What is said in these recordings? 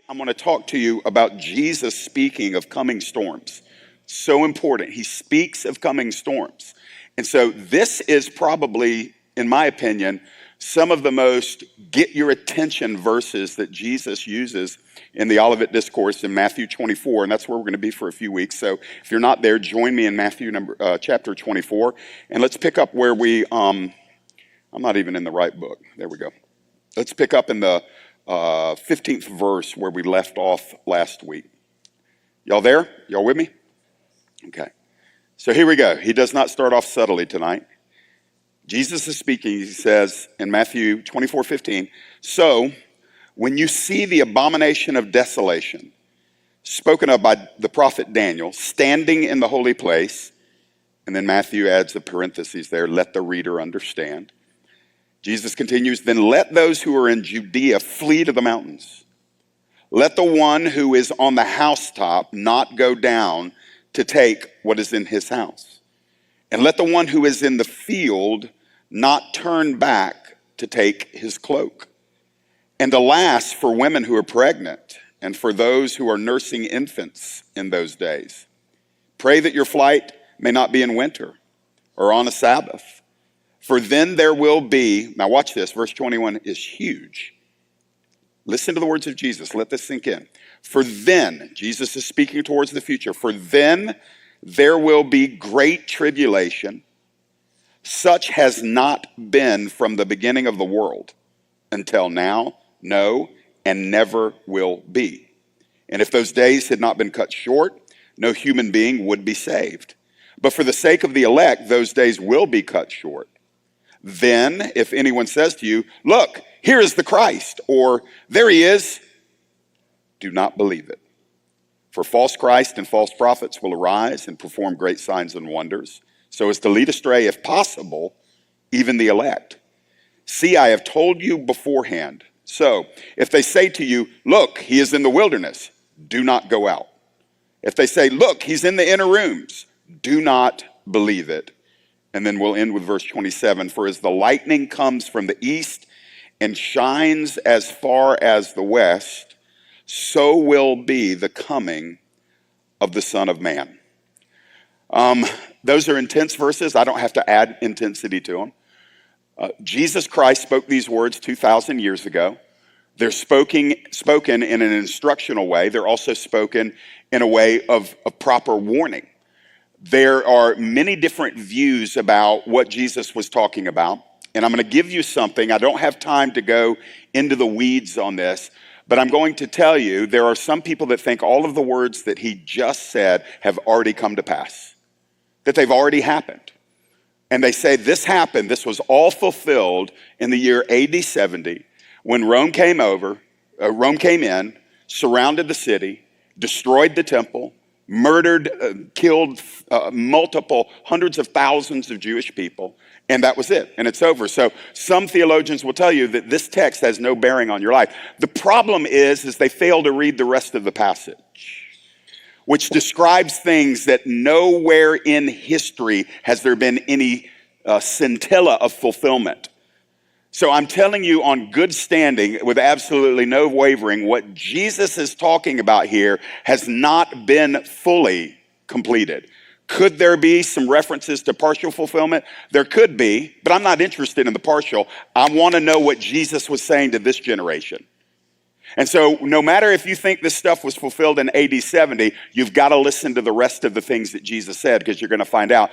I'm going to talk to you about Jesus speaking of coming storms. So important. He speaks of coming storms. And so this is probably, in my opinion, some of the most get your attention verses that Jesus uses in the Olivet Discourse in Matthew 24, and that's where we're going to be for a few weeks. So if you're not there, join me in Matthew chapter 24, and let's pick up where I'm not even in the right book. There we go. Let's pick up in the 15th verse where we left off last week. Y'all there? Y'all with me? Okay. So here we go. He does not start off subtly tonight. Jesus is speaking. He says in Matthew 24:15, "So when you see the abomination of desolation spoken of by the prophet Daniel standing in the holy place," and then Matthew adds a parenthesis there, "let the reader understand." Jesus continues, "Then let those who are in Judea flee to the mountains. Let the one who is on the housetop not go down to take what is in his house. And let the one who is in the field not turn back to take his cloak. And alas, for women who are pregnant and for those who are nursing infants in those days. Pray that your flight may not be in winter or on a Sabbath. For then there will be," now watch this, verse 21 is huge. Listen to the words of Jesus. Let this sink in. "For then," Jesus is speaking towards the future, "for then there will be great tribulation, such has not been from the beginning of the world until now, no, and never will be. And if those days had not been cut short, no human being would be saved. But for the sake of the elect, those days will be cut short. Then, if anyone says to you, 'Look, here is the Christ,' or 'There he is,' do not believe it. For false Christ and false prophets will arise and perform great signs and wonders, so as to lead astray, if possible, even the elect. See, I have told you beforehand. So, if they say to you, 'Look, he is in the wilderness,' do not go out. If they say, 'Look, he's in the inner rooms,' do not believe it." And then we'll end with verse 27. "For as the lightning comes from the east and shines as far as the west, so will be the coming of the Son of Man." Those are intense verses. I don't have to add intensity to them. Jesus Christ spoke these words 2,000 years ago. They're spoken in an instructional way. They're also spoken in a way of proper warning. There are many different views about what Jesus was talking about, and I'm going to give you something. I don't have time to go into the weeds on this, but I'm going to tell you there are some people that think all of the words that he just said have already come to pass, that they've already happened. And they say this happened, this was all fulfilled in the year AD 70 when Rome came in, surrounded the city, destroyed the temple, murdered, killed multiple hundreds of thousands of Jewish people, and that was it, and it's over. So some theologians will tell you that this text has no bearing on your life. The problem is they fail to read the rest of the passage, which describes things that nowhere in history has there been any scintilla of fulfillment. So I'm telling you on good standing, with absolutely no wavering, what Jesus is talking about here has not been fully completed. Could there be some references to partial fulfillment? There could be, but I'm not interested in the partial. I want to know what Jesus was saying to this generation. And so no matter if you think this stuff was fulfilled in AD 70, you've got to listen to the rest of the things that Jesus said, because you're going to find out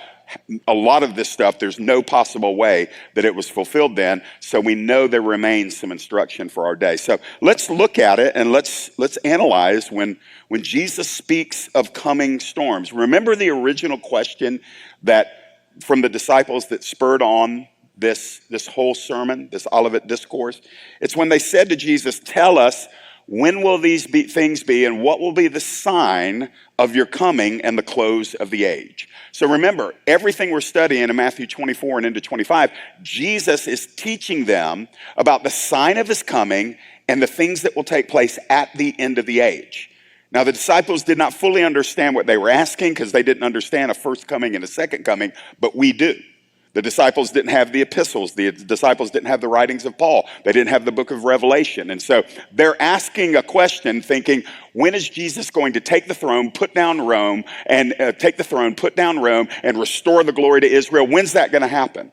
a lot of this stuff, there's no possible way that it was fulfilled then. So we know there remains some instruction for our day. So let's look at it and let's analyze when Jesus speaks of coming storms. Remember the original question that from the disciples that spurred on this whole sermon, this Olivet Discourse? It's when they said to Jesus, "Tell us, when will these things be, and what will be the sign of your coming and the close of the age?" So remember, everything we're studying in Matthew 24 and into 25, Jesus is teaching them about the sign of his coming and the things that will take place at the end of the age. Now, the disciples did not fully understand what they were asking because they didn't understand a first coming and a second coming, but we do. The disciples didn't have the epistles. The disciples didn't have the writings of Paul. They didn't have the book of Revelation. And so they're asking a question thinking, when is Jesus going to take the throne, put down Rome, and restore the glory to Israel? When's that going to happen?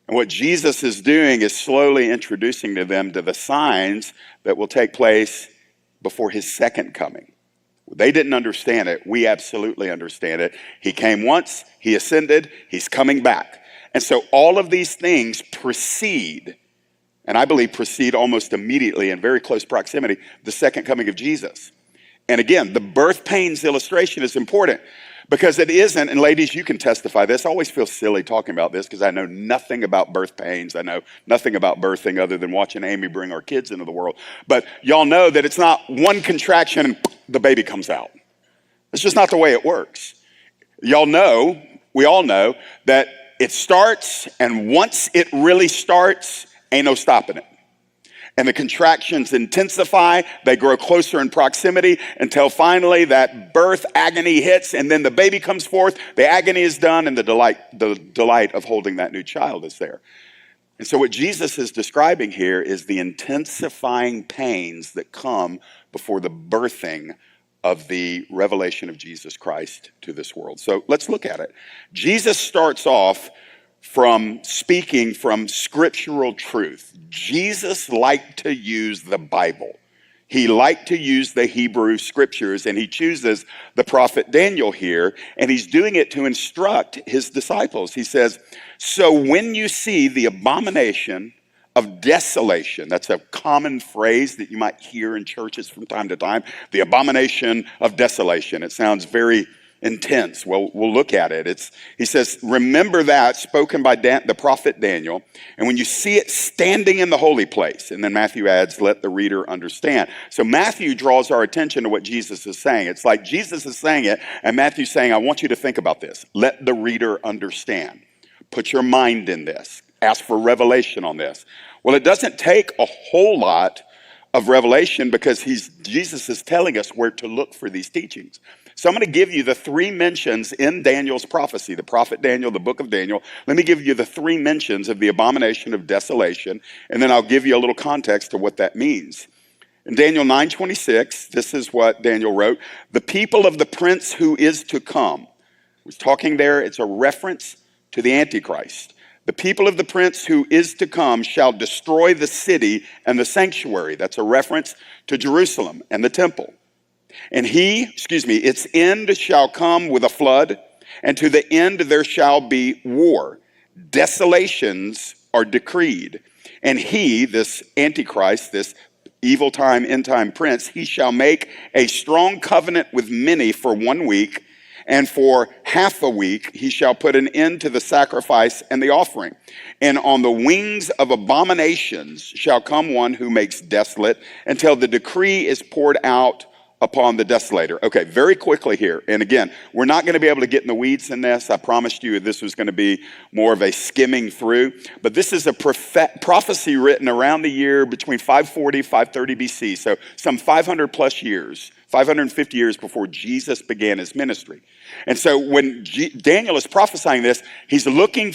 And what Jesus is doing is slowly introducing to them to the signs that will take place before his second coming. They didn't understand it. We absolutely understand it. He came once, he ascended, he's coming back. And so all of these things precede, and I believe precede almost immediately in very close proximity, the second coming of Jesus. And again, the birth pains illustration is important because it isn't, and ladies, you can testify this. I always feel silly talking about this because I know nothing about birth pains. I know nothing about birthing other than watching Amy bring our kids into the world. But y'all know that it's not one contraction and the baby comes out. It's just not the way it works. Y'all know, we all know, that it starts, and once it really starts, ain't no stopping it. And the contractions intensify, they grow closer in proximity until finally that birth agony hits, and then the baby comes forth, the agony is done, and the delight of holding that new child is there. And so what Jesus is describing here is the intensifying pains that come before the birthing of the revelation of Jesus Christ to this world. So let's look at it. Jesus starts off from speaking from scriptural truth. Jesus liked to use the Bible. He liked to use the Hebrew scriptures, and he chooses the prophet Daniel here, and he's doing it to instruct his disciples. He says, so when you see the abomination of desolation, that's a common phrase that you might hear in churches from time to time, the abomination of desolation. It sounds very intense. Well, we'll look at it. He says, remember that spoken by the prophet Daniel, and when you see it standing in the holy place, and then Matthew adds, let the reader understand. So Matthew draws our attention to what Jesus is saying. It's like Jesus is saying it, and Matthew's saying, I want you to think about this. Let the reader understand. Put your mind in this. Ask for revelation on this. Well, it doesn't take a whole lot of revelation because Jesus is telling us where to look for these teachings. So I'm going to give you the three mentions in Daniel's prophecy, the prophet Daniel, the book of Daniel. Let me give you the three mentions of the abomination of desolation, and then I'll give you a little context to what that means. In Daniel 9:26, this is what Daniel wrote. The people of the prince who is to come. He's talking there, it's a reference to the Antichrist. The people of the prince who is to come shall destroy the city and the sanctuary. That's a reference to Jerusalem and the temple. And its end shall come with a flood, and to the end there shall be war. Desolations are decreed. And he, this Antichrist, this evil time, end time prince, he shall make a strong covenant with many for 1 week, and for half a week he shall put an end to the sacrifice and the offering. And on the wings of abominations shall come one who makes desolate, until the decree is poured out upon the desolator. Okay, very quickly here. And again, we're not going to be able to get in the weeds in this. I promised you this was going to be more of a skimming through. But this is a prophecy written around the year between 540, 530 BC. So some 500 plus years, 550 years before Jesus began his ministry. And so when Daniel is prophesying this, he's looking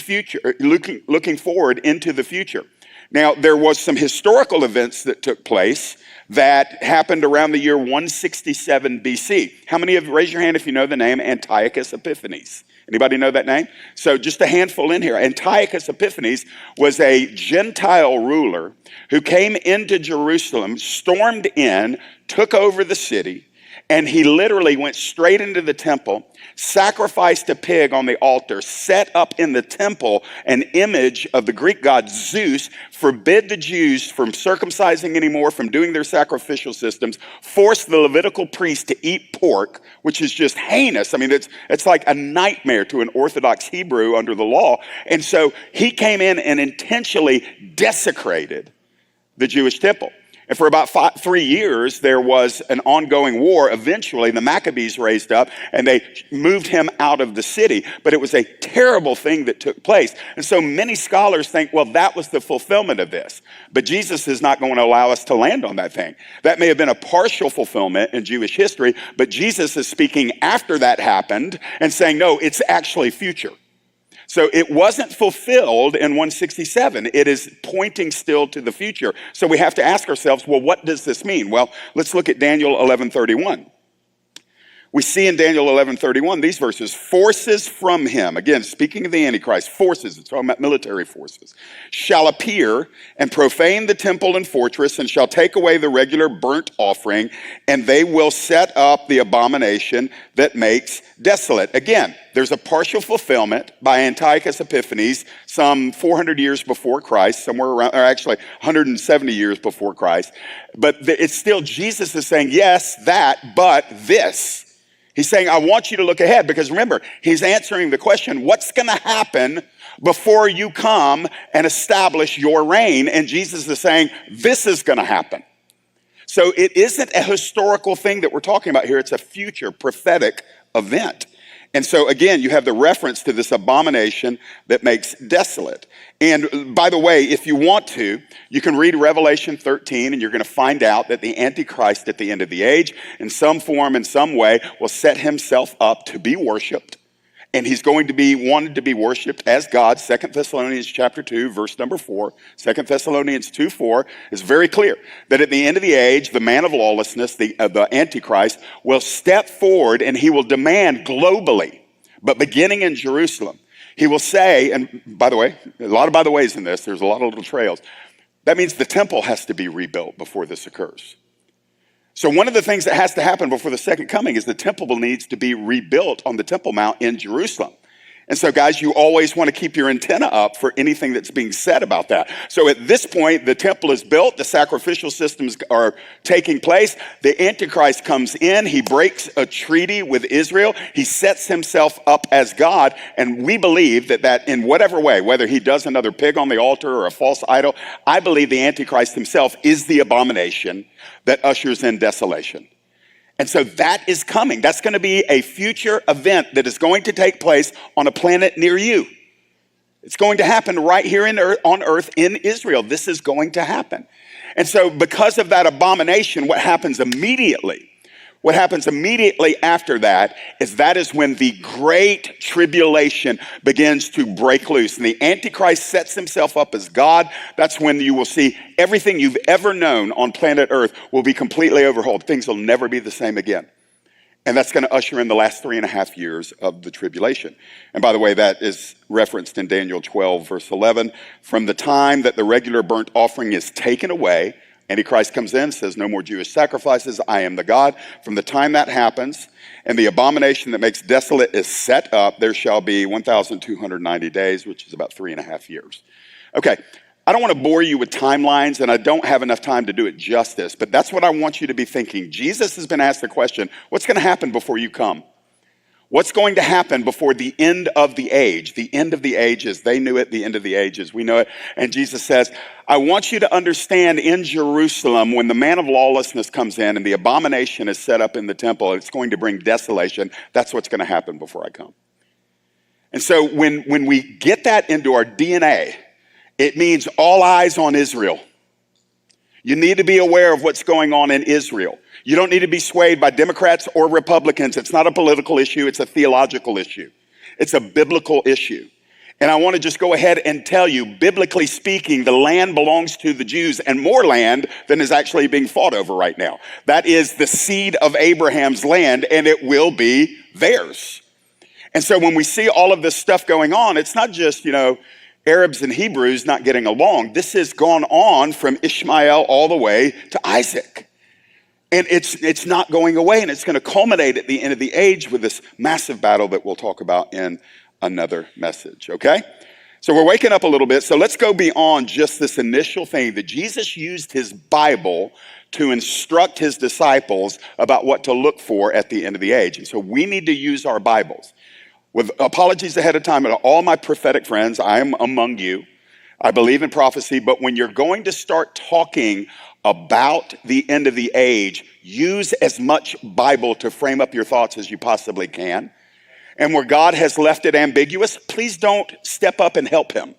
forward into the future. Now, there was some historical events that took place that happened around the year 167 BC. How many of you, raise your hand if you know the name Antiochus Epiphanes? Anybody know that name? So just a handful in here. Antiochus Epiphanes was a Gentile ruler who came into Jerusalem, stormed in, took over the city, and he literally went straight into the temple, sacrificed a pig on the altar, set up in the temple an image of the Greek god Zeus, forbid the Jews from circumcising anymore, from doing their sacrificial systems, forced the Levitical priest to eat pork, which is just heinous. I mean, it's like a nightmare to an Orthodox Hebrew under the law. And so he came in and intentionally desecrated the Jewish temple. And for about 3 years, there was an ongoing war. Eventually, the Maccabees raised up, and they moved him out of the city. But it was a terrible thing that took place. And so many scholars think, well, that was the fulfillment of this. But Jesus is not going to allow us to land on that thing. That may have been a partial fulfillment in Jewish history, but Jesus is speaking after that happened and saying, no, it's actually future. So it wasn't fulfilled in 167. It is pointing still to the future. So we have to ask ourselves, well, what does this mean? Well, let's look at Daniel 11:31. We see in Daniel 11:31 these verses, forces from him, again, speaking of the Antichrist, forces, it's talking about military forces, shall appear and profane the temple and fortress and shall take away the regular burnt offering, and they will set up the abomination that makes desolate. Again, there's a partial fulfillment by Antiochus Epiphanes some 400 years before Christ, somewhere around, or actually 170 years before Christ. But it's still, Jesus is saying, yes, that, but this. He's saying, I want you to look ahead, because remember, he's answering the question, what's going to happen before you come and establish your reign? And Jesus is saying, this is going to happen. So it isn't a historical thing that we're talking about here. It's a future prophetic event. And so again, you have the reference to this abomination that makes desolate. And by the way, if you want to, you can read Revelation 13 and you're going to find out that the Antichrist at the end of the age, in some form, in some way, will set himself up to be worshiped. And he's going to be wanted to be worshiped as God. 2 Thessalonians chapter 2, verse number 4. 2 Thessalonians 2:4 is very clear that at the end of the age, the man of lawlessness, the Antichrist, will step forward and he will demand globally, but beginning in Jerusalem, he will say, and by the way, a lot of by the ways in this, there's a lot of little trails. That means the temple has to be rebuilt before this occurs. So one of the things that has to happen before the second coming is the temple needs to be rebuilt on the Temple Mount in Jerusalem. And so guys, you always want to keep your antenna up for anything that's being said about that. So at this point, the temple is built, the sacrificial systems are taking place, the Antichrist comes in, he breaks a treaty with Israel, he sets himself up as God, and we believe that in whatever way, whether he does another pig on the altar or a false idol, I believe the Antichrist himself is the abomination that ushers in desolation. And so that is coming. That's going to be a future event that is going to take place on a planet near you. It's going to happen right here on earth in Israel. This is going to happen. And so because of that abomination, what happens immediately after that is when the great tribulation begins to break loose. And the Antichrist sets himself up as God. That's when you will see everything you've ever known on planet Earth will be completely overhauled. Things will never be the same again. And that's going to usher in the last 3.5 years of the tribulation. And by the way, that is referenced in Daniel 12, verse 11. From the time that the regular burnt offering is taken away, Antichrist comes in, says, no more Jewish sacrifices, I am the God. From the time that happens, and the abomination that makes desolate is set up, there shall be 1,290 days, which is about 3.5 years. Okay, I don't want to bore you with timelines, and I don't have enough time to do it justice, but that's what I want you to be thinking. Jesus has been asked the question, what's going to happen before you come? What's going to happen before the end of the age? The end of the ages, they knew it, the end of the ages, we know it. And Jesus says, I want you to understand in Jerusalem, when the man of lawlessness comes in and the abomination is set up in the temple, it's going to bring desolation. That's what's going to happen before I come. And so when we get that into our DNA, it means all eyes on Israel. You need to be aware of what's going on in Israel. You don't need to be swayed by Democrats or Republicans. It's not a political issue. It's a theological issue. It's a biblical issue. And I want to just go ahead and tell you, biblically speaking, the land belongs to the Jews, and more land than is actually being fought over right now. That is the seed of Abraham's land, and it will be theirs. And so when we see all of this stuff going on, it's not just, Arabs and Hebrews not getting along. This has gone on from Ishmael all the way to Isaac. And it's not going away, and it's going to culminate at the end of the age with this massive battle that we'll talk about in another message, okay? So we're waking up a little bit, so let's go beyond just this initial thing that Jesus used his Bible to instruct his disciples about what to look for at the end of the age. And so we need to use our Bibles. With apologies ahead of time to all my prophetic friends, I am among you. I believe in prophecy, but when you're going to start talking about the end of the age, use as much Bible to frame up your thoughts as you possibly can. And where God has left it ambiguous, please don't step up and help him.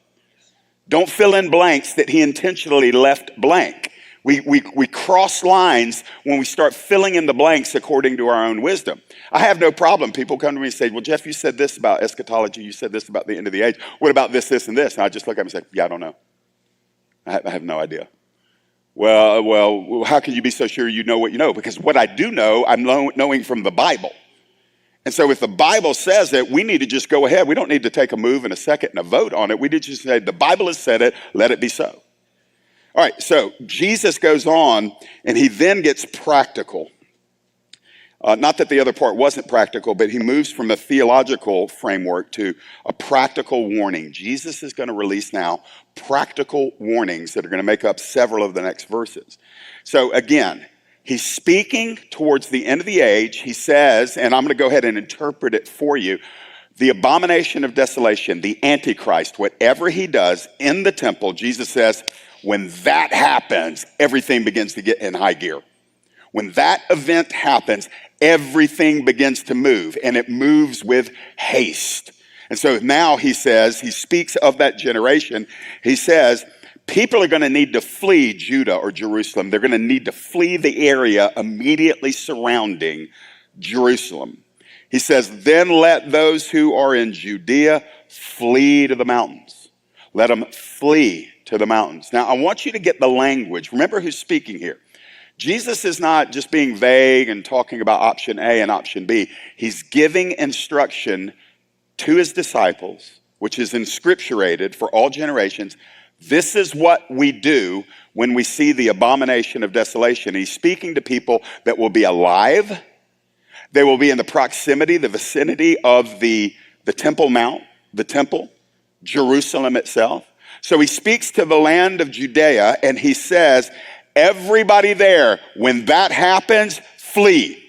Don't fill in blanks that he intentionally left blank. We cross lines when we start filling in the blanks according to our own wisdom. I have no problem. People come to me and say, well, Jeff, you said this about eschatology. You said this about the end of the age. What about this, this, and this? And I just look at them and say, yeah, I don't know. I have no idea. Well, how can you be so sure you know what you know? Because what I do know, I'm knowing from the Bible. And so if the Bible says it, we need to just go ahead. We don't need to take a move and a second and a vote on it. We need to just say, the Bible has said it, let it be so. All right, so Jesus goes on, and he then gets practical. Not that the other part wasn't practical, but he moves from a theological framework to a practical warning. Jesus is going to release now practical warnings that are going to make up several of the next verses. So again, he's speaking towards the end of the age. He says, and I'm going to go ahead and interpret it for you, the abomination of desolation, the Antichrist, whatever he does in the temple, Jesus says, when that happens, everything begins to get in high gear. When that event happens, everything begins to move, and it moves with haste. And so now he says, he speaks of that generation. He says, people are going to need to flee Judah or Jerusalem. They're going to need to flee the area immediately surrounding Jerusalem. He says, then let those who are in Judea flee to the mountains. Let them flee to the mountains. Now, I want you to get the language. Remember who's speaking here. Jesus is not just being vague and talking about option A and option B. He's giving instruction to his disciples, which is inscripturated for all generations. This is what we do when we see the abomination of desolation. He's speaking to people that will be alive. They will be in the proximity, the vicinity of the Temple Mount, the temple, Jerusalem itself. So he speaks to the land of Judea, and he says, everybody there, when that happens, flee.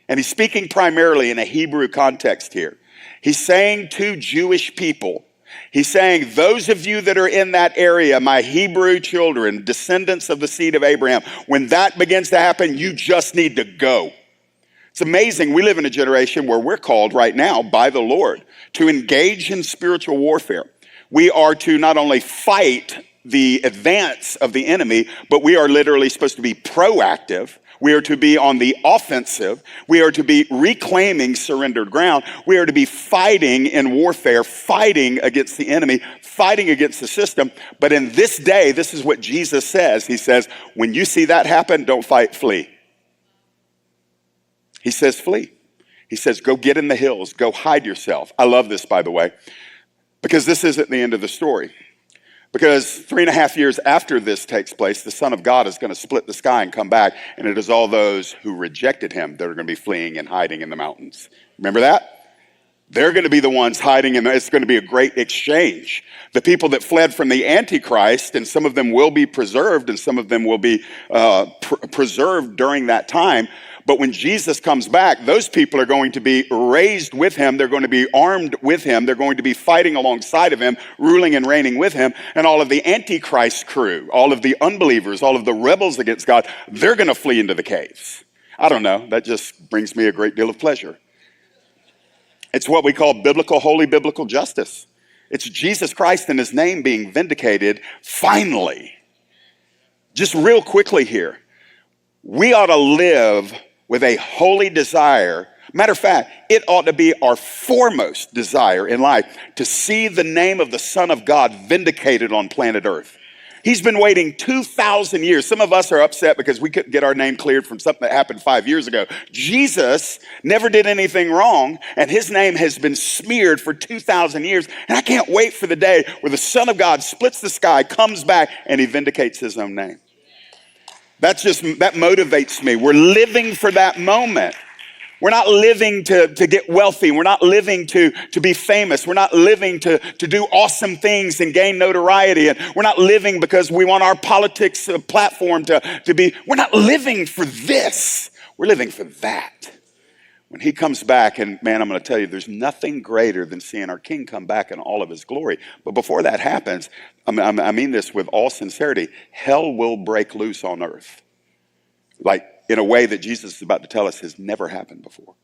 And he's speaking primarily in a Hebrew context here. He's saying to Jewish people, he's saying, those of you that are in that area, my Hebrew children, descendants of the seed of Abraham, when that begins to happen, you just need to go. It's amazing. We live in a generation where we're called right now by the Lord to engage in spiritual warfare. We are to not only fight the advance of the enemy, but we are literally supposed to be proactive. We are to be on the offensive. We are to be reclaiming surrendered ground. We are to be fighting in warfare, fighting against the enemy, fighting against the system. But in this day, this is what Jesus says. He says, when you see that happen, don't fight, flee. He says, flee. He says, go get in the hills, go hide yourself. I love this, by the way, because this isn't the end of the story. Because 3.5 years after this takes place, the Son of God is going to split the sky and come back, and it is all those who rejected him that are going to be fleeing and hiding in the mountains. Remember that? They're going to be the ones hiding, and it's going to be a great exchange. The people that fled from the Antichrist, and some of them will be preserved, and some of them will be preserved during that time. But when Jesus comes back, those people are going to be raised with him. They're going to be armed with him. They're going to be fighting alongside of him, ruling and reigning with him. And all of the Antichrist crew, all of the unbelievers, all of the rebels against God, they're going to flee into the caves. I don't know. That just brings me a great deal of pleasure. It's what we call biblical, holy biblical justice. It's Jesus Christ and his name being vindicated finally. Just real quickly here. We ought to live with a holy desire. Matter of fact, it ought to be our foremost desire in life to see the name of the Son of God vindicated on planet Earth. He's been waiting 2,000 years. Some of us are upset because we couldn't get our name cleared from something that happened 5 years ago. Jesus never did anything wrong, and his name has been smeared for 2,000 years. And I can't wait for the day where the Son of God splits the sky, comes back, and he vindicates his own name. That motivates me. We're living for that moment. We're not living to get wealthy. We're not living to be famous. We're not living to do awesome things and gain notoriety. And we're not living because we want our politics platform to be. We're not living for this. We're living for that. When he comes back, and man, I'm going to tell you, there's nothing greater than seeing our King come back in all of his glory. But before that happens, I mean this with all sincerity, hell will break loose on earth. Like in a way that Jesus is about to tell us has never happened before.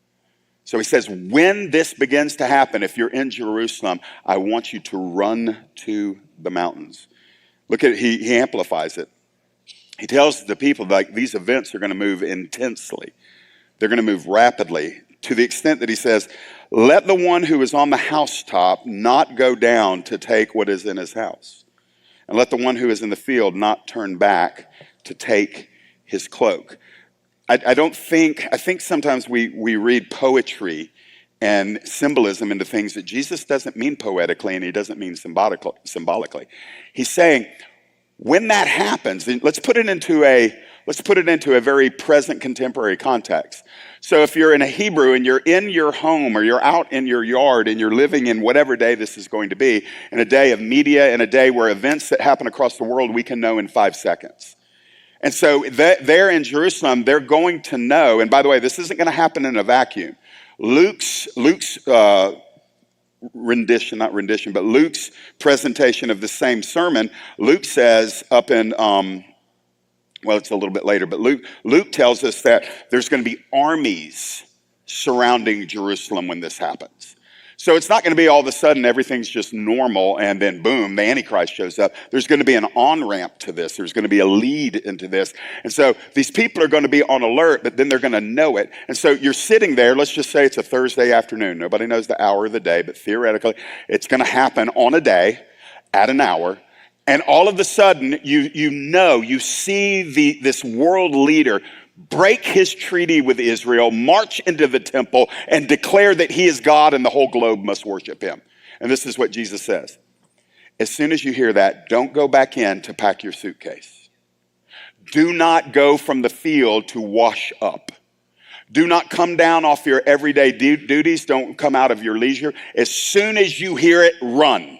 So he says, when this begins to happen, if you're in Jerusalem, I want you to run to the mountains. Look at it, he amplifies it. He tells the people, like, these events are going to move intensely. They're going to move rapidly, to the extent that he says, let the one who is on the housetop not go down to take what is in his house. And let the one who is in the field not turn back to take his cloak. I think sometimes we read poetry and symbolism into things that Jesus doesn't mean poetically and he doesn't mean symbolically. He's saying, when that happens, let's put it into a very present contemporary context. So if you're in a Hebrew and you're in your home or you're out in your yard and you're living in whatever day this is going to be, in a day of media, in a day where events that happen across the world we can know in 5 seconds. And so there in Jerusalem, they're going to know, and by the way, this isn't going to happen in a vacuum. Luke's rendition, not rendition, but Luke's presentation of the same sermon, Luke says up in, well, it's a little bit later, but Luke tells us that there's going to be armies surrounding Jerusalem when this happens. So it's not going to be all of a sudden everything's just normal and then boom, the Antichrist shows up. There's going to be an on-ramp to this. There's going to be a lead into this. And so these people are going to be on alert, but then they're going to know it. And so you're sitting there, let's just say it's a Thursday afternoon. Nobody knows the hour of the day, but theoretically it's going to happen on a day at an hour. And all of a sudden you see this world leader break his treaty with Israel, march into the temple, and declare that he is God and the whole globe must worship him. And this is what Jesus says. As soon as you hear that, don't go back in to pack your suitcase. Do not go from the field to wash up. Do not come down off your everyday duties. Don't come out of your leisure. As soon as you hear it, run.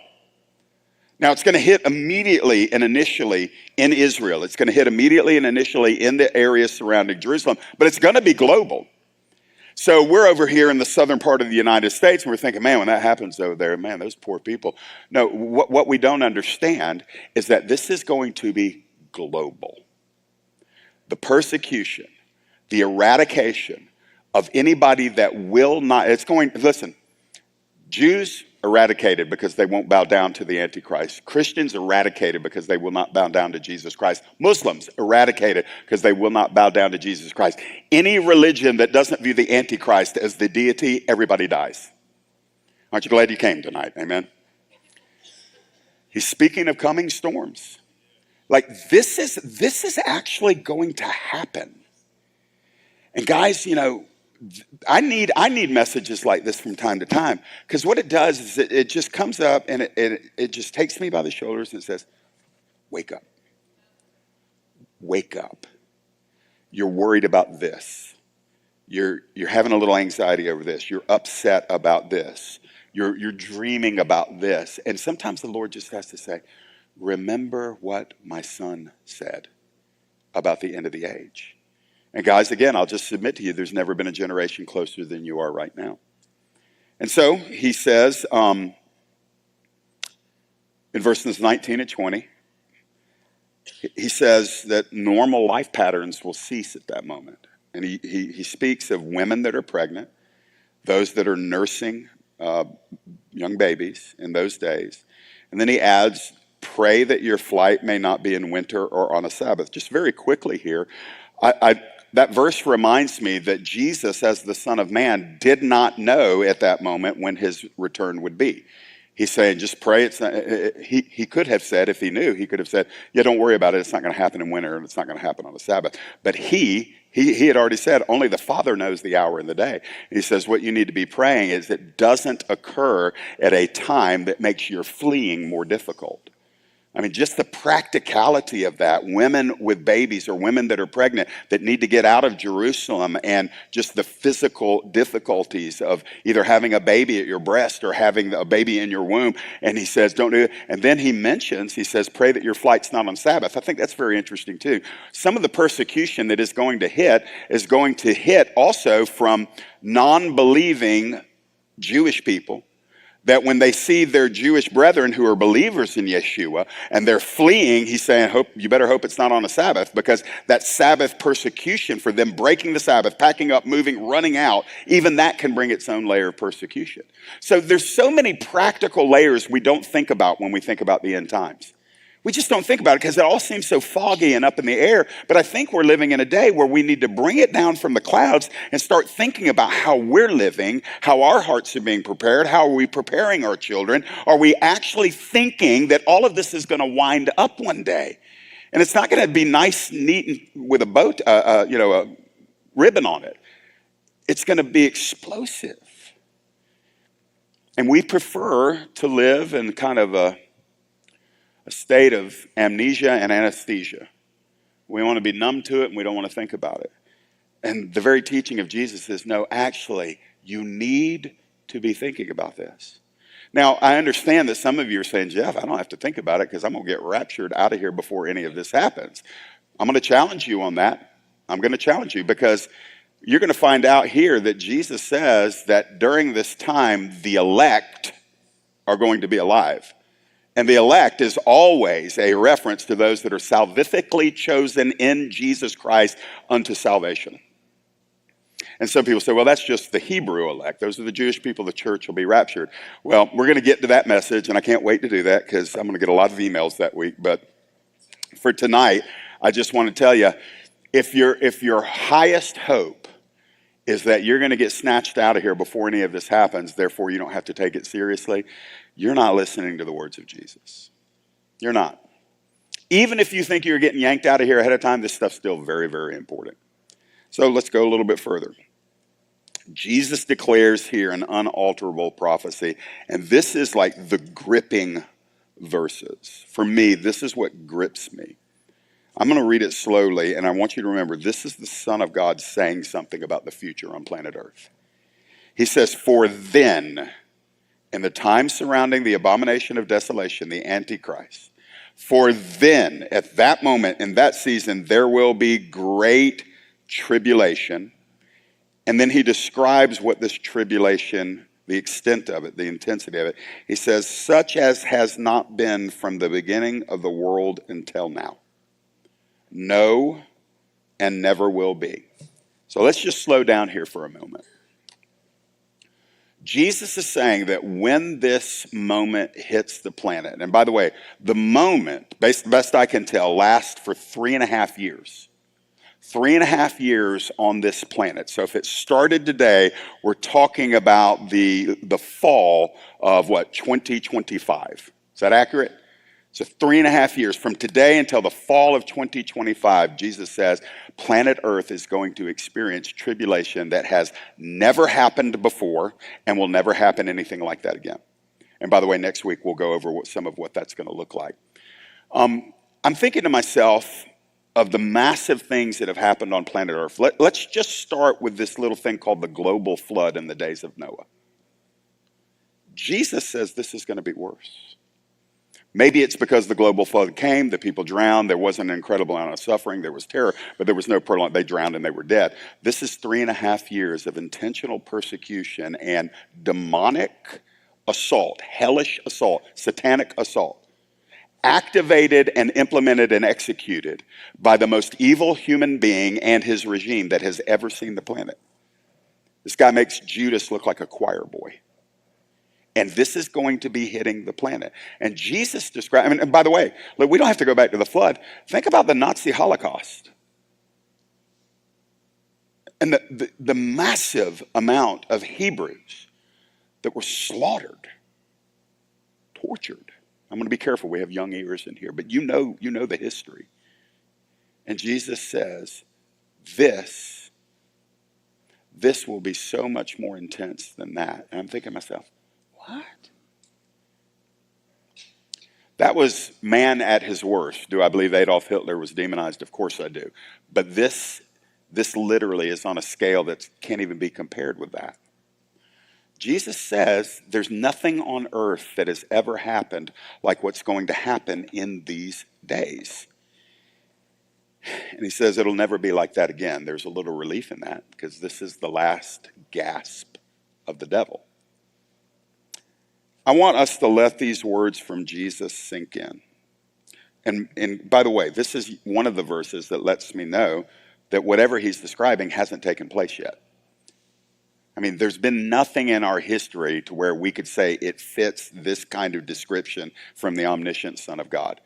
Now, it's going to hit immediately and initially in Israel. It's going to hit immediately and initially in the areas surrounding Jerusalem, but it's going to be global. So we're over here in the southern part of the United States, and we're thinking, man, when that happens over there, man, those poor people. No, what we don't understand is that this is going to be global. The persecution, the eradication of anybody that will not, listen, Jews eradicated because they won't bow down to the Antichrist. Christians eradicated because they will not bow down to Jesus Christ. Muslims eradicated because they will not bow down to Jesus Christ. Any religion that doesn't view the Antichrist as the deity, everybody dies. Aren't you glad you came tonight? Amen. He's speaking of coming storms. Like this is actually going to happen. And guys, you know, I need messages like this from time to time, because what it does is it just comes up and it just takes me by the shoulders and says, wake up. Wake up. You're worried about this. You're having a little anxiety over this. You're upset about this. You're dreaming about this. And sometimes the Lord just has to say, remember what my son said about the end of the age. And guys, again, I'll just submit to you, there's never been a generation closer than you are right now. And so he says in verses 19 and 20, he says that normal life patterns will cease at that moment. And he speaks of women that are pregnant, those that are nursing young babies in those days. And then he adds, pray that your flight may not be in winter or on a Sabbath. Just very quickly here, that verse reminds me that Jesus, as the Son of Man, did not know at that moment when his return would be. He's saying, just pray. He could have said, if he knew, he could have said, yeah, don't worry about it. It's not going to happen in winter, and it's not going to happen on the Sabbath. But he had already said, only the Father knows the hour and the day. He says, what you need to be praying is it doesn't occur at a time that makes your fleeing more difficult. I mean, just the practicality of that, women with babies or women that are pregnant that need to get out of Jerusalem, and just the physical difficulties of either having a baby at your breast or having a baby in your womb. And he says, don't do it. And then he says, pray that your flight's not on Sabbath. I think that's very interesting too. Some of the persecution that is going to hit also from non-believing Jewish people, that when they see their Jewish brethren who are believers in Yeshua and they're fleeing, he's saying, you better hope it's not on a Sabbath, because that Sabbath persecution for them breaking the Sabbath, packing up, moving, running out, even that can bring its own layer of persecution. So there's so many practical layers we don't think about when we think about the end times. We just don't think about it because it all seems so foggy and up in the air. But I think we're living in a day where we need to bring it down from the clouds and start thinking about how we're living, how our hearts are being prepared, how are we preparing our children? Are we actually thinking that all of this is going to wind up one day? And it's not going to be nice, neat, and with a boat, a ribbon on it. It's going to be explosive. And we prefer to live in kind of a state of amnesia and anesthesia. We want to be numb to it and we don't want to think about it. And the very teaching of Jesus is, no, actually, you need to be thinking about this. Now, I understand that some of you are saying, Jeff, I don't have to think about it because I'm going to get raptured out of here before any of this happens. I'm going to challenge you on that. I'm going to challenge you because you're going to find out here that Jesus says that during this time, the elect are going to be alive. And the elect is always a reference to those that are salvifically chosen in Jesus Christ unto salvation. And some people say, well, that's just the Hebrew elect. Those are the Jewish people, the church will be raptured. Well, we're going to get to that message, and I can't wait to do that because I'm going to get a lot of emails that week. But for tonight, I just want to tell you, if your highest hope is that you're going to get snatched out of here before any of this happens, therefore you don't have to take it seriously, you're not listening to the words of Jesus. You're not. Even if you think you're getting yanked out of here ahead of time, this stuff's still very, very important. So let's go a little bit further. Jesus declares here an unalterable prophecy, and this is like the gripping verses. For me, this is what grips me. I'm going to read it slowly, and I want you to remember, this is the Son of God saying something about the future on planet Earth. He says, for then, in the time surrounding the abomination of desolation, the Antichrist, for then, at that moment, in that season, there will be great tribulation. And then he describes what this tribulation, the extent of it, the intensity of it. He says, such as has not been from the beginning of the world until now. No, and never will be. So let's just slow down here for a moment. Jesus is saying that when this moment hits the planet, and by the way, the moment, best I can tell, lasts for 3.5 years. 3.5 years on this planet. So if it started today, we're talking about the fall of 2025. Is that accurate? So 3.5 years from today until the fall of 2025, Jesus says planet Earth is going to experience tribulation that has never happened before and will never happen anything like that again. And by the way, next week we'll go over some of what that's going to look like. I'm thinking to myself of the massive things that have happened on planet Earth. Let's just start with this little thing called the global flood in the days of Noah. Jesus says this is going to be worse. Maybe it's because the global flood came, the people drowned, there wasn't an incredible amount of suffering, there was terror, but there was no prolonged, they drowned and they were dead. This is 3.5 years of intentional persecution and demonic assault, hellish assault, satanic assault, activated and implemented and executed by the most evil human being and his regime that has ever seen the planet. This guy makes Judas look like a choir boy. And this is going to be hitting the planet. And Jesus described, and by the way, look, we don't have to go back to the flood. Think about the Nazi Holocaust. And the massive amount of Hebrews that were slaughtered, tortured. I'm going to be careful, we have young ears in here, but you know the history. And Jesus says, this will be so much more intense than that. And I'm thinking to myself, what? That was man at his worst. Do I believe Adolf Hitler was demonized? Of course I do. But this literally is on a scale that can't even be compared with that. Jesus says there's nothing on earth that has ever happened like what's going to happen in these days. And he says it'll never be like that again. There's a little relief in that because this is the last gasp of the devil. I want us to let these words from Jesus sink in. And by the way, this is one of the verses that lets me know that whatever he's describing hasn't taken place yet. I mean, there's been nothing in our history to where we could say it fits this kind of description from the omniscient Son of God.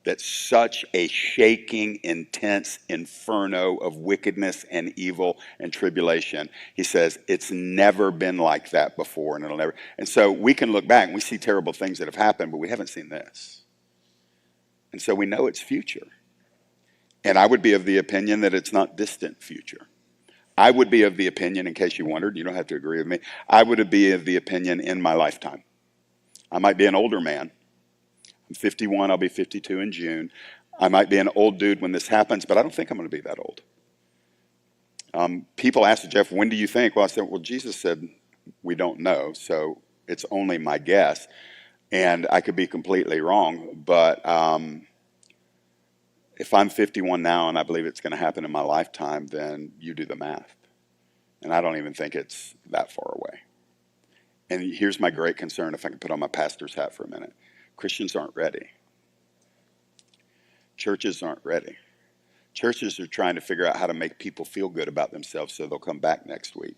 that such a shaking, intense inferno of wickedness and evil and tribulation, he says, it's never been like that before, and it'll never. And so we can look back and we see terrible things that have happened, but we haven't seen this. And so we know it's future. And I would be of the opinion that it's not distant future. I would be of the opinion, in case you wondered, you don't have to agree with me, I would be of the opinion in my lifetime. I might be an older man. I'm 51, I'll be 52 in June. I might be an old dude when this happens, but I don't think I'm going to be that old. People ask Jeff, when do you think? Well, I said, well, Jesus said we don't know, so it's only my guess. And I could be completely wrong, but if I'm 51 now and I believe it's going to happen in my lifetime, then you do the math. And I don't even think it's that far away. And here's my great concern, if I can put on my pastor's hat for a minute. Christians aren't ready. Churches aren't ready. Churches are trying to figure out how to make people feel good about themselves so they'll come back next week.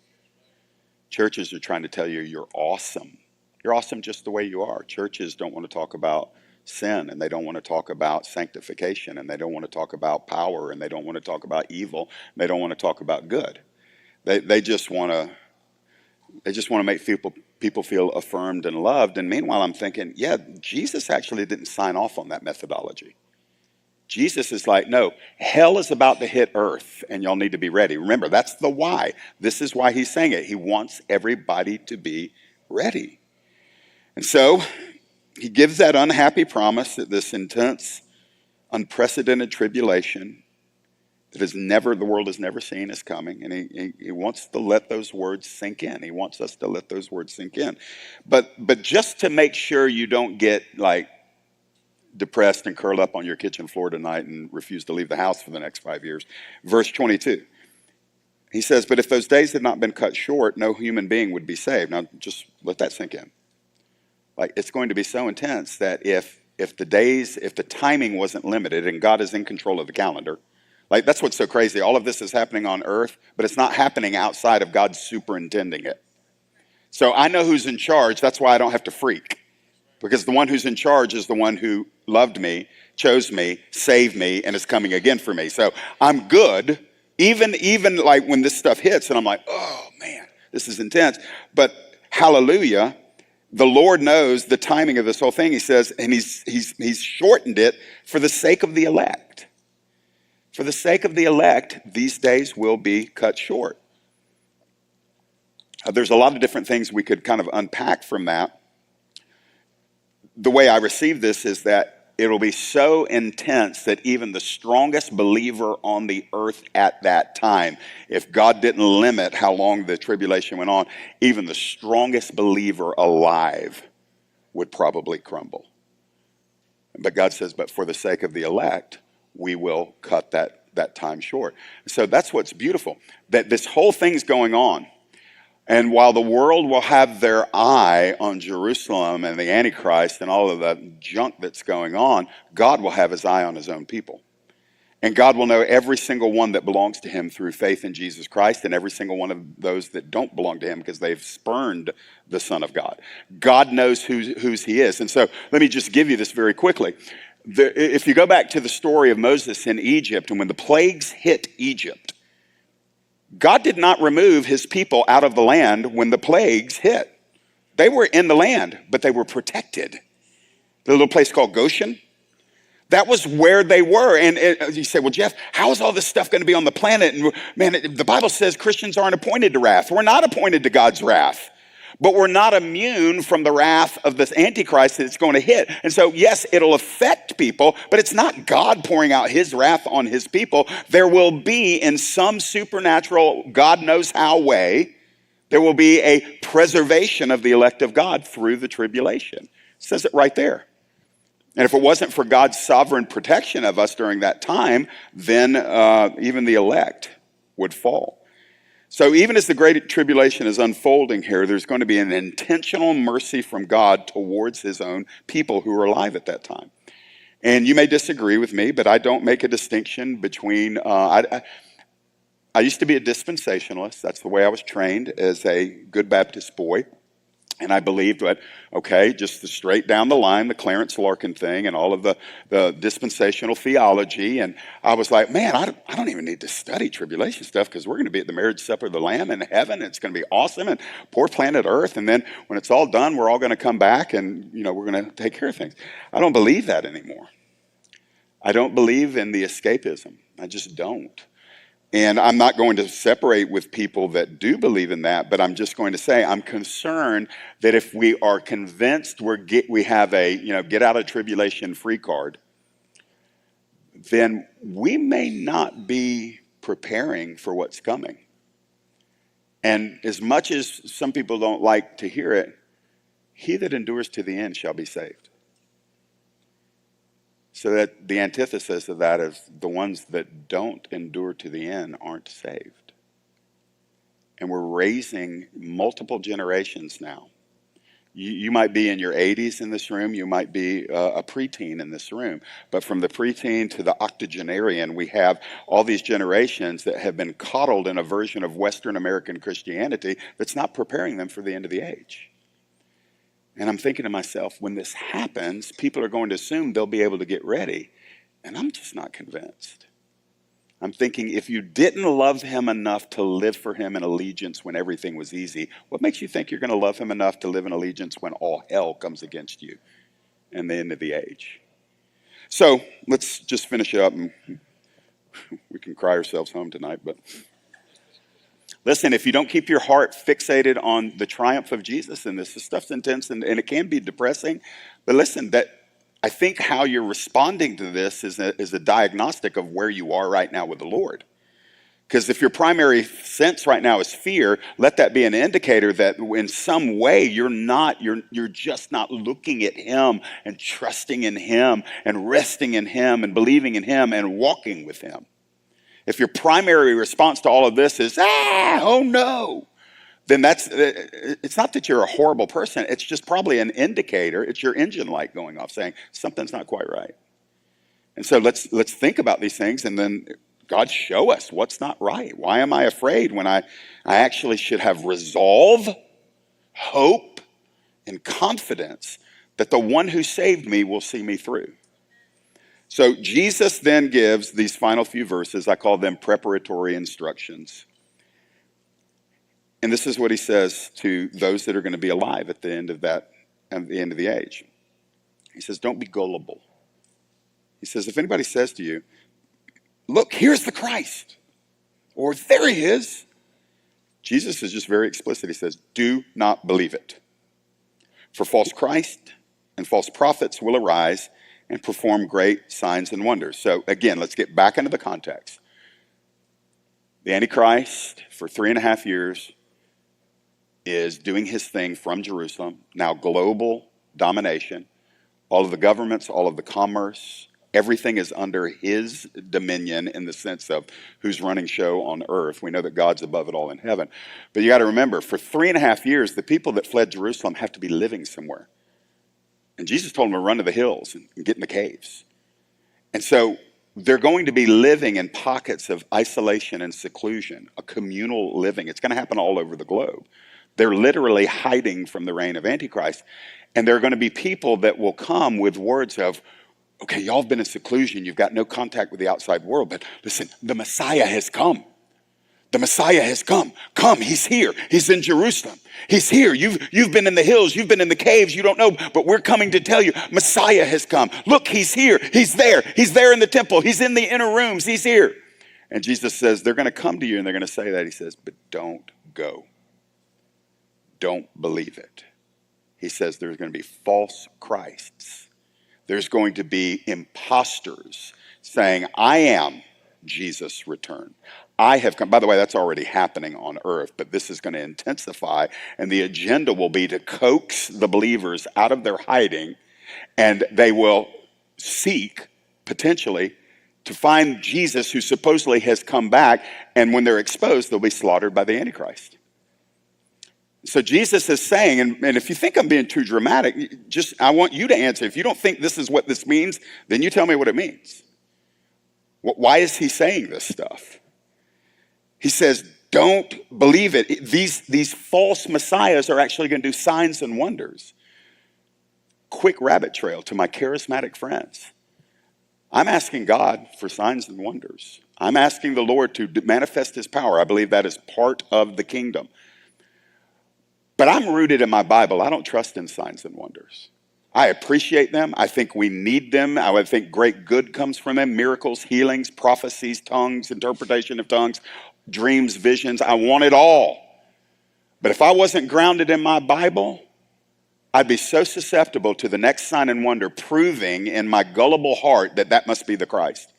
Churches are trying to tell you you're awesome. You're awesome just the way you are. Churches don't want to talk about sin, and they don't want to talk about sanctification, and they don't want to talk about power, and they don't want to talk about evil, and they don't want to talk about good. They just want to make people feel affirmed and loved. And meanwhile, I'm thinking, yeah, Jesus actually didn't sign off on that methodology. Jesus is like, no, hell is about to hit earth, and y'all need to be ready. Remember, that's the why. This is why he's saying it. He wants everybody to be ready. And so he gives that unhappy promise that this intense, unprecedented tribulation that the world has never seen is coming. And he wants to let those words sink in. He wants us to let those words sink in. But just to make sure you don't get like depressed and curl up on your kitchen floor tonight and refuse to leave the house for the next 5 years. Verse 22. He says, but if those days had not been cut short, no human being would be saved. Now, just let that sink in. Like, it's going to be so intense that if the timing wasn't limited, and God is in control of the calendar, like, that's what's so crazy. All of this is happening on earth, but it's not happening outside of God superintending it. So I know who's in charge. That's why I don't have to freak. Because the one who's in charge is the one who loved me, chose me, saved me, and is coming again for me. So I'm good, even like when this stuff hits, and I'm like, oh man, this is intense. But hallelujah, the Lord knows the timing of this whole thing. He says, and he's shortened it for the sake of the elect. For the sake of the elect, these days will be cut short. There's a lot of different things we could kind of unpack from that. The way I receive this is that it'll be so intense that even the strongest believer on the earth at that time, if God didn't limit how long the tribulation went on, even the strongest believer alive would probably crumble. But God says, but for the sake of the elect, we will cut that time short. So that's what's beautiful, that this whole thing's going on. And while the world will have their eye on Jerusalem and the Antichrist and all of that junk that's going on, God will have his eye on his own people. And God will know every single one that belongs to him through faith in Jesus Christ, and every single one of those that don't belong to him because they've spurned the Son of God. God knows whose he is. And so let me just give you this very quickly. If you go back to the story of Moses in Egypt, and when the plagues hit Egypt, God did not remove his people out of the land when the plagues hit. They were in the land, but they were protected. The little place called Goshen, that was where they were. And you say, well, Jeff, how is all this stuff going to be on the planet? And man, the Bible says Christians aren't appointed to wrath. We're not appointed to God's wrath. But we're not immune from the wrath of this Antichrist that's going to hit. And so, yes, it'll affect people, but it's not God pouring out his wrath on his people. There will be, in some supernatural, God knows how way, there will be a preservation of the elect of God through the tribulation. It says it right there. And if it wasn't for God's sovereign protection of us during that time, then even the elect would fall. So even as the great tribulation is unfolding here, there's going to be an intentional mercy from God towards his own people who are alive at that time. And you may disagree with me, but I don't make a distinction between, I used to be a dispensationalist. That's the way I was trained as a good Baptist boy. And I believed that, okay, just the straight down the line, the Clarence Larkin thing and all of the dispensational theology. And I was like, man, I don't even need to study tribulation stuff because we're going to be at the marriage supper of the Lamb in heaven. And it's going to be awesome. And poor planet Earth. And then when it's all done, we're all going to come back and, we're going to take care of things. I don't believe that anymore. I don't believe in the escapism. I just don't. And I'm not going to separate with people that do believe in that, but I'm just going to say I'm concerned that if we are convinced we have a get out of tribulation free card, then we may not be preparing for what's coming. And as much as some people don't like to hear it, he that endures to the end shall be saved. So that the antithesis of that is the ones that don't endure to the end aren't saved. And we're raising multiple generations now. You might be in your 80s in this room. You might be a preteen in this room. But from the preteen to the octogenarian, we have all these generations that have been coddled in a version of Western American Christianity that's not preparing them for the end of the age. And I'm thinking to myself, when this happens, people are going to assume they'll be able to get ready. And I'm just not convinced. I'm thinking, if you didn't love him enough to live for him in allegiance when everything was easy, what makes you think you're going to love him enough to live in allegiance when all hell comes against you and the end of the age? So let's just finish it up, and we can cry ourselves home tonight. But listen, if you don't keep your heart fixated on the triumph of Jesus in this stuff's intense and it can be depressing. But listen, I think how you're responding to this is a diagnostic of where you are right now with the Lord. Because if your primary sense right now is fear, let that be an indicator that in some way you're just not looking at him and trusting in him and resting in him and believing in him and walking with him. If your primary response to all of this is, oh no, then it's not that you're a horrible person. It's just probably an indicator. It's your engine light going off saying something's not quite right. And so let's think about these things, and then God, show us what's not right. Why am I afraid when I actually should have resolve, hope, and confidence that the one who saved me will see me through? So Jesus then gives these final few verses. I call them preparatory instructions. And this is what he says to those that are going to be alive at the end of the age. He says, don't be gullible. He says, if anybody says to you, look, here's the Christ, or there he is, Jesus is just very explicit. He says, do not believe it. For false Christ and false prophets will arise and perform great signs and wonders. So again, let's get back into the context. The Antichrist, for 3.5 years, is doing his thing from Jerusalem, now global domination. All of the governments, all of the commerce, everything is under his dominion in the sense of who's running show on earth. We know that God's above it all in heaven. But you got to remember, for 3.5 years, the people that fled Jerusalem have to be living somewhere. And Jesus told them to run to the hills and get in the caves. And so they're going to be living in pockets of isolation and seclusion, a communal living. It's going to happen all over the globe. They're literally hiding from the reign of Antichrist. And there are going to be people that will come with words of, okay, y'all have been in seclusion. You've got no contact with the outside world. But listen, the Messiah has come. The Messiah has come. Come, he's here. He's in Jerusalem. He's here. You've been in the hills. You've been in the caves. You don't know, but we're coming to tell you, Messiah has come. Look, he's here. He's there. He's there in the temple. He's in the inner rooms. He's here. And Jesus says, they're going to come to you and they're going to say that. He says, but don't go. Don't believe it. He says there's going to be false Christs. There's going to be imposters saying, I am Jesus' return. I have come. By the way, that's already happening on earth, but this is going to intensify, and the agenda will be to coax the believers out of their hiding, and they will seek, potentially, to find Jesus who supposedly has come back, and when they're exposed, they'll be slaughtered by the Antichrist. So Jesus is saying, and if you think I'm being too dramatic, I want you to answer. If you don't think this is what this means, then you tell me what it means. Why is he saying this stuff? He says, Don't believe it. These false messiahs are actually going to do signs and wonders. Quick rabbit trail to my charismatic friends. I'm asking God for signs and wonders. I'm asking the Lord to manifest his power. I believe that is part of the kingdom. But I'm rooted in my Bible. I don't trust in signs and wonders. I appreciate them. I think we need them. I would think great good comes from them. Miracles, healings, prophecies, tongues, interpretation of tongues, dreams, visions. I want it all. But if I wasn't grounded in my Bible, I'd be so susceptible to the next sign and wonder proving in my gullible heart that that must be the Christ.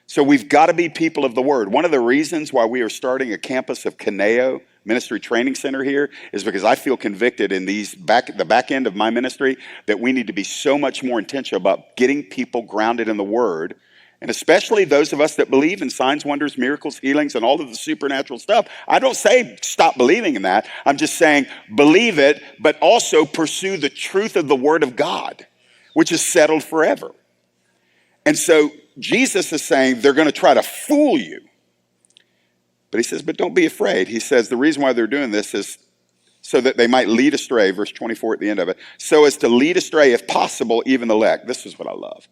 So we've got to be people of the word. One of the reasons why we are starting a campus of Kaneo Ministry Training Center here is because I feel convicted in the back end of my ministry that we need to be so much more intentional about getting people grounded in the word. And especially those of us that believe in signs, wonders, miracles, healings, and all of the supernatural stuff. I don't say stop believing in that. I'm just saying believe it, but also pursue the truth of the word of God, which is settled forever. And so Jesus is saying they're going to try to fool you. But he says, but don't be afraid. He says the reason why they're doing this is so that they might lead astray, verse 24 at the end of it, so as to lead astray, if possible, even the elect. This is what I love.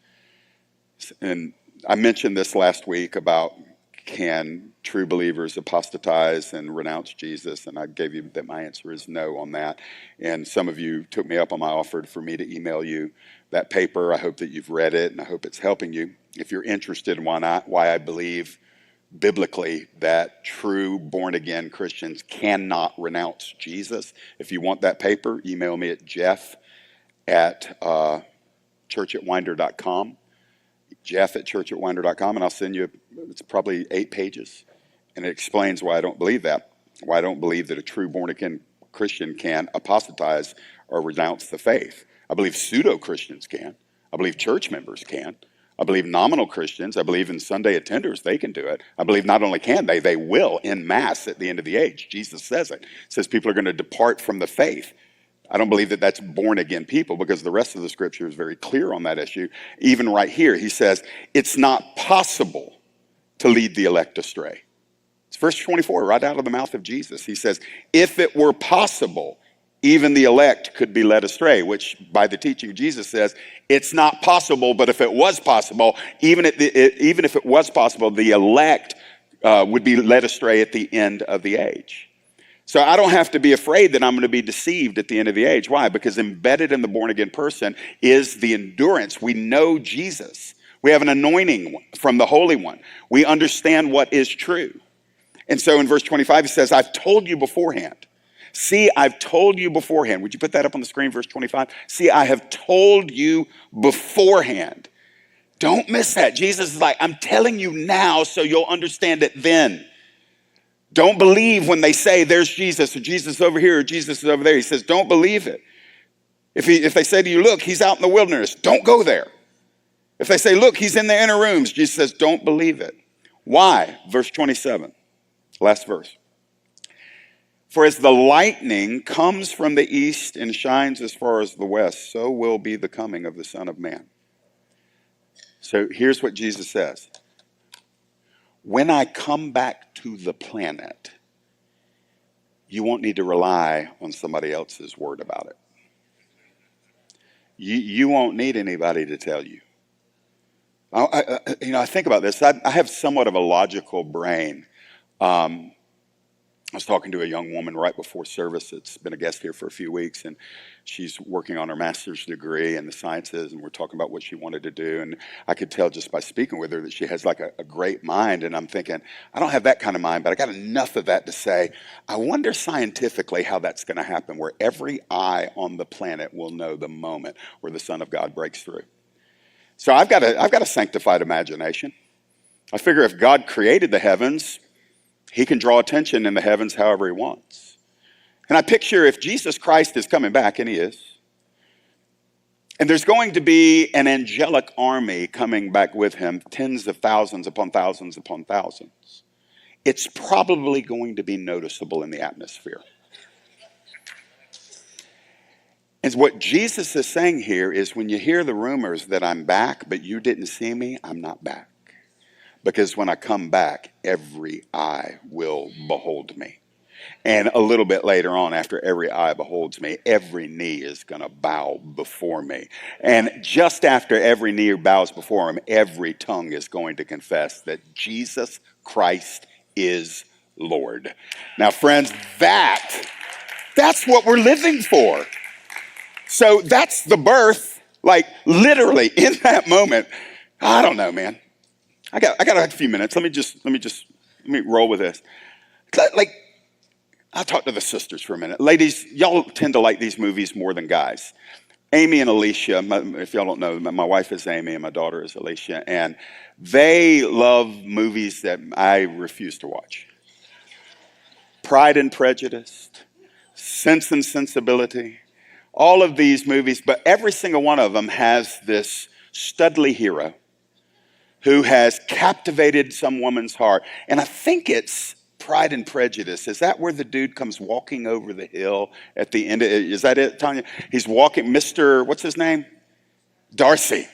And I mentioned this last week about can true believers apostatize and renounce Jesus, and I gave you that my answer is no on that. And some of you took me up on my offer for me to email you that paper. I hope that you've read it, and I hope it's helping you. If you're interested in why I believe biblically that true born-again Christians cannot renounce Jesus, if you want that paper, email me at jeff@churchatwinder.com. jeff@churchatwinder.com, and I'll send you, it's probably 8 pages, and it explains why I don't believe that, why I don't believe that a true born-again Christian can apostatize or renounce the faith. I believe pseudo-Christians can. I believe church members can. I believe nominal Christians, I believe in Sunday attenders, they can do it. I believe not only can they will en masse at the end of the age. Jesus says it. It says people are going to depart from the faith. I don't believe that that's born again people because the rest of the scripture is very clear on that issue. Even right here, he says, it's not possible to lead the elect astray. It's verse 24, right out of the mouth of Jesus. He says, if it were possible, even the elect could be led astray, which by the teaching of Jesus says, it's not possible, but if it was possible, even if it was possible, the elect would be led astray at the end of the age. So I don't have to be afraid that I'm going to be deceived at the end of the age. Why? Because embedded in the born-again person is the endurance. We know Jesus. We have an anointing from the Holy One. We understand what is true. And so in verse 25, he says, I've told you beforehand. See, I've told you beforehand. Would you put that up on the screen, verse 25? See, I have told you beforehand. Don't miss that. Jesus is like, I'm telling you now so you'll understand it then. Don't believe when they say there's Jesus, or Jesus is over here, or Jesus is over there. He says, don't believe it. If they say to you, look, he's out in the wilderness, don't go there. If they say, look, he's in the inner rooms, Jesus says, don't believe it. Why? Verse 27, last verse. For as the lightning comes from the east and shines as far as the west, so will be the coming of the Son of Man. So here's what Jesus says. When I come back to the planet, you won't need to rely on somebody else's word about it. You won't need anybody to tell you. I think about this. I have somewhat of a logical brain. I was talking to a young woman right before service that's been a guest here for a few weeks, and she's working on her master's degree in the sciences, and we're talking about what she wanted to do. And I could tell just by speaking with her that she has like a great mind, and I'm thinking, I don't have that kind of mind, but I got enough of that to say, I wonder scientifically how that's going to happen, where every eye on the planet will know the moment where the Son of God breaks through. So I've got a sanctified imagination. I figure if God created the heavens, he can draw attention in the heavens however he wants. And I picture if Jesus Christ is coming back, and he is, and there's going to be an angelic army coming back with him, tens of thousands upon thousands upon thousands, it's probably going to be noticeable in the atmosphere. And what Jesus is saying here is when you hear the rumors that I'm back, but you didn't see me, I'm not back. because when I come back, every eye will behold me. And a little bit later on, after every eye beholds me, every knee is going to bow before me. And just after every knee bows before him, every tongue is going to confess that Jesus Christ is Lord. Now, friends, that's what we're living for. So that's the birth, like literally in that moment. I don't know, man. I got a few minutes. Let me roll with this. Like, I'll talk to the sisters for a minute. Ladies, y'all tend to like these movies more than guys. Amy and Alicia, if y'all don't know, my wife is Amy and my daughter is Alicia, and they love movies that I refuse to watch. Pride and Prejudice, Sense and Sensibility, all of these movies, but every single one of them has this studly hero who has captivated some woman's heart. And I think it's Pride and Prejudice. Is that where the dude comes walking over the hill at the end? Is that it, Tanya? He's walking, what's his name? Darcy.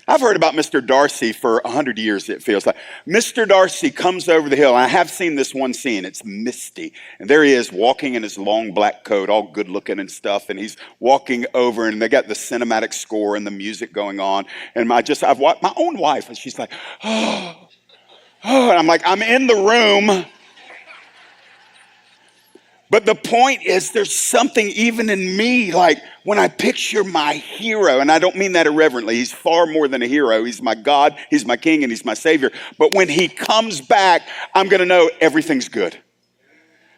I've heard about Mr. Darcy for 100 years, it feels like. Mr. Darcy comes over the hill. I have seen this one scene. It's misty. And there he is walking in his long black coat, all good looking and stuff. And he's walking over and they got the cinematic score and the music going on. And I've watched my own wife and she's like, oh. And I'm like, I'm in the room. But the point is there's something even in me, like when I picture my hero, and I don't mean that irreverently, he's far more than a hero. He's my God, he's my king, and he's my savior. But when he comes back, I'm going to know everything's good.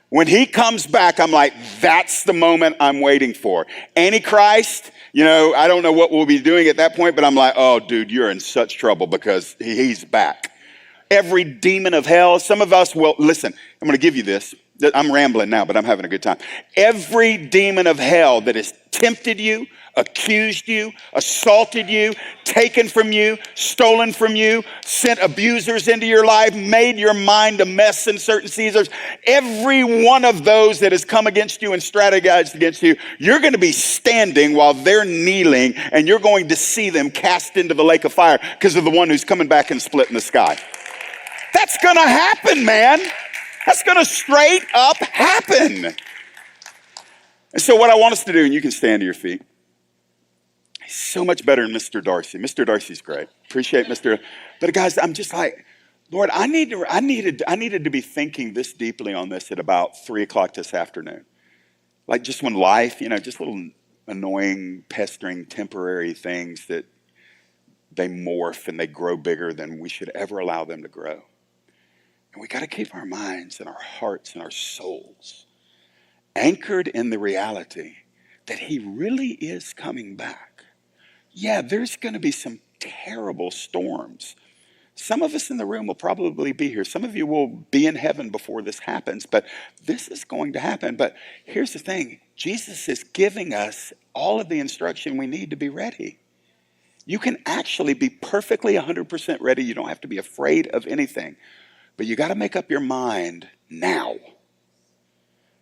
When he comes back, I'm like, that's the moment I'm waiting for. Antichrist, I don't know what we'll be doing at that point, but I'm like, oh, dude, you're in such trouble because he's back. Every demon of hell, some of us will, listen, I'm going to give you this. I'm rambling now, but I'm having a good time. Every demon of hell that has tempted you, accused you, assaulted you, taken from you, stolen from you, sent abusers into your life, made your mind a mess in certain seasons, every one of those that has come against you and strategized against you, you're going to be standing while they're kneeling, and you're going to see them cast into the lake of fire because of the one who's coming back and splitting the sky. That's going to happen, man. That's going to straight up happen. And so what I want us to do, and you can stand to your feet. He's so much better than Mr. Darcy. Mr. Darcy's great. Appreciate Mr. But guys, I'm just like, Lord, I needed to be thinking this deeply on this at about 3:00 this afternoon. Like just when life, just little annoying, pestering, temporary things that they morph and they grow bigger than we should ever allow them to grow. And we got to keep our minds and our hearts and our souls anchored in the reality that he really is coming back. Yeah, there's going to be some terrible storms. Some of us in the room will probably be here. Some of you will be in heaven before this happens, but this is going to happen. But here's the thing. Jesus is giving us all of the instruction we need to be ready. You can actually be perfectly 100% ready. You don't have to be afraid of anything. But you got to make up your mind now.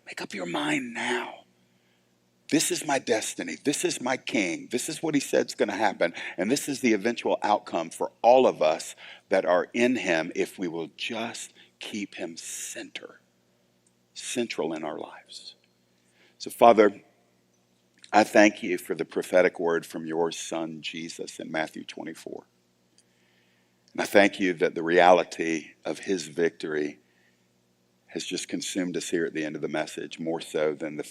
Make up your mind now. This is my destiny. This is my king. This is what he said is going to happen. And this is the eventual outcome for all of us that are in him if we will just keep him central in our lives. So, Father, I thank you for the prophetic word from your son, Jesus, in Matthew 24. And I thank you that the reality of his victory has just consumed us here at the end of the message, more so than the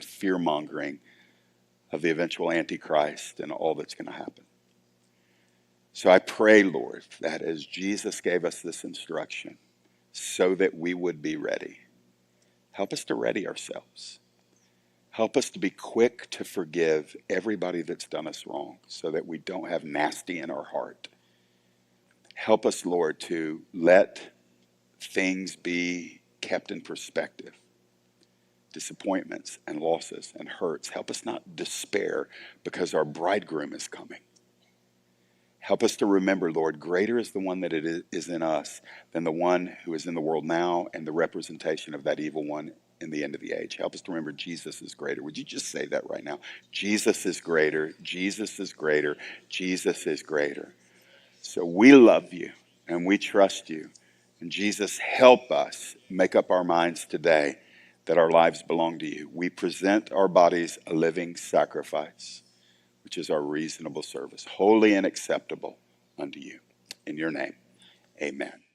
fear-mongering of the eventual Antichrist and all that's going to happen. So I pray, Lord, that as Jesus gave us this instruction, so that we would be ready, help us to ready ourselves. Help us to be quick to forgive everybody that's done us wrong so that we don't have nasty in our heart. Help us, Lord, to let things be kept in perspective. Disappointments and losses and hurts. Help us not despair because our bridegroom is coming. Help us to remember, Lord, greater is the one that it is in us than the one who is in the world now and the representation of that evil one in the end of the age. Help us to remember Jesus is greater. Would you just say that right now? Jesus is greater. Jesus is greater. Jesus is greater. So we love you. and we trust you. And Jesus, help us make up our minds today that our lives belong to you. We present our bodies a living sacrifice, which is our reasonable service, holy and acceptable unto you. In your name, amen.